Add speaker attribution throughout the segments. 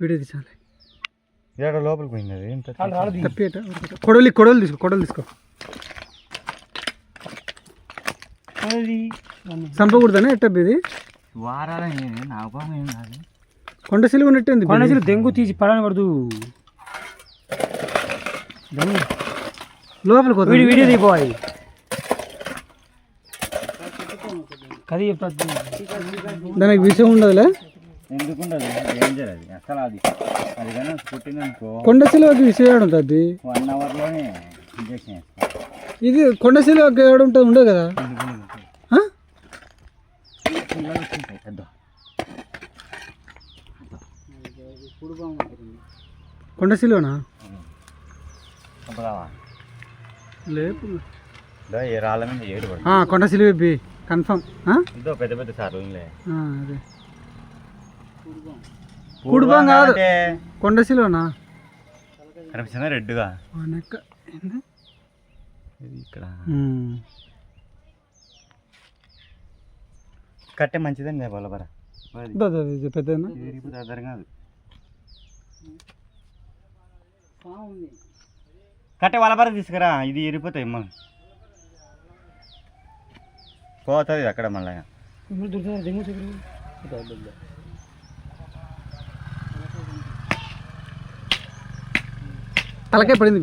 Speaker 1: Video తీసాలి.
Speaker 2: ఏడ లోపలికి పోయింది అది
Speaker 1: తప్పేట కొడవలు తీసుకో చంపకూడదనే ఎట్టబ్బి ఇది కొండ సిలువ ఉన్నట్టుంది.
Speaker 3: కొండ సిలువ దెంగు తీసి పడని పడదు.
Speaker 1: లోపలికి
Speaker 3: వీడియో దిగిపోయి కది
Speaker 1: దానికి విషయం ఉండదులే.
Speaker 2: ఎందుకుండదు డేంజర్ అది అసలు అది అది కానీ పుట్టిందనుకో
Speaker 1: కొండ సిలువకి విషయం ఉంటుంది.
Speaker 2: 1 అవర్లోనే ఇంజక్షన్ వేస్తాం.
Speaker 1: ఇది కొండ సిలువకి ఏడుంటుంది ఉండదు కదా. కొండ సిలువనా లేపు
Speaker 2: ఏ రాళ్ళ మీద ఏడు పడు.
Speaker 1: కొండ సిలువ బి కన్ఫర్మ్.
Speaker 2: ఇదో పెద్ద పెద్ద సార్లు
Speaker 1: అదే కుడుబాం కాదు కొండ సిలువనా
Speaker 2: కనిపిస్తుందా రెడ్గా ఇక్కడ కట్టే మంచిదండి బలబర
Speaker 1: పెద్ద
Speaker 2: కాదు కట్టే వలబర తీసుకురా. ఇది ఇరిపోతాయి పోతుంది అక్కడ మళ్ళీ.
Speaker 1: తలకే పడింది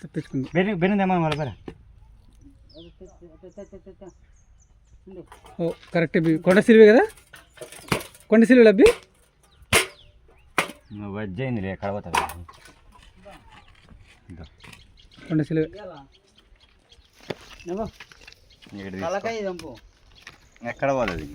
Speaker 1: తెప్పించుకుంది.
Speaker 2: బెనిందేమో వలబర
Speaker 1: కరెక్ట్ కొండ సిలువే కదా. కొండ సిలువ అబ్బి
Speaker 2: వజ్జయింది కడబోతుంది.
Speaker 1: కొండ సిలువే
Speaker 2: ఎక్కడ పోతుంది.